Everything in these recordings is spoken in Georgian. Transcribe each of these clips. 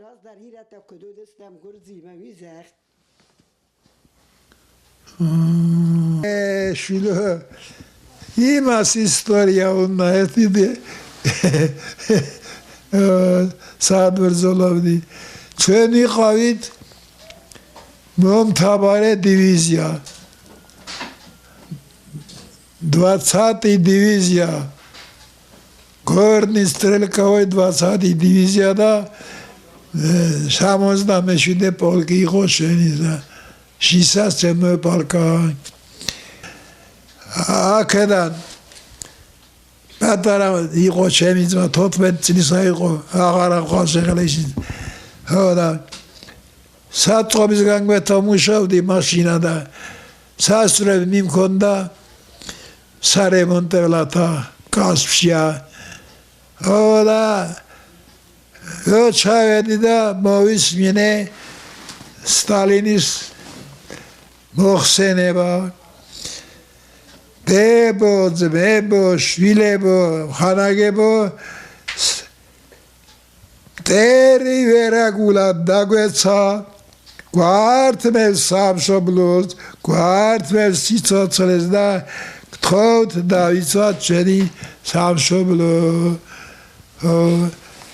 Biraz dar hirata kudu destem gurzi ma vizer. Şilo imas istoria una etidi Sadverzolovdi. Çeni qavit momtabare divizia 20 divizia Gorni strelkavoy 20 diviziyada 77 polki იყო შენი და შესაძლოა პოლკა აქედან პატარა იყო ჩემი ძმა 14 წლისა იყო აღარ აღარ შეგელეში ხო და საწყობის განგვეთა მუშავდი მაშინა და სასწრები მიმქონდა სარემონტელათა კასპშია ხო და ჩავედი და მოვისმინე სტალინის მოხსენება დებო, ძმებო, შვილებო, ხანაგებო მტერი ვერაგულად დაგვეცა გვართმევს სამშობლოს, გვართმევს სიცოცხლეს და გთხოვთ დავიცვათ ჩვენი სამშობლო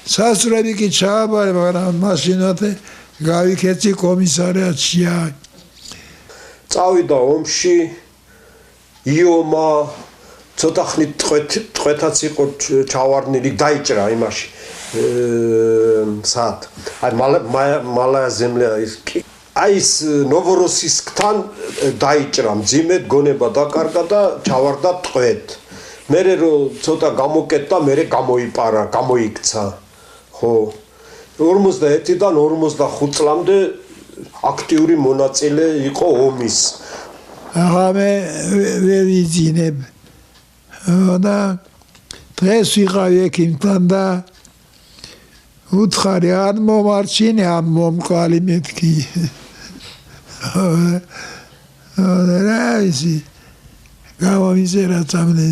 სასწრები კი ჩააბარე, მაგრამ მაშინათე გავიქეცი კომისარიატშია. წავიდა ომში იომა ცოტა ხნით ტყვეთაც იყო ჩავარდნილი დაიჭრა იმაში საათ აი მალაა ზემლია აი ეს ნოვოროსისკთან დაიჭრა მძიმე გონება დაკარგა და ჩავარდა ტყვეთ მე რომ ცოტა გამოკეტა მე გამოიპარა გამოიქცა ხო 51-დან 45 წლამდე აქტიური მონაწილე იყო ომის. აღამე ვეძინებ. და დღეს ვიყავი ექიმთან და უთხარი არ მომარჩინე ამ მომყალი მეთქი. რა ისი გამომიზერა წამნე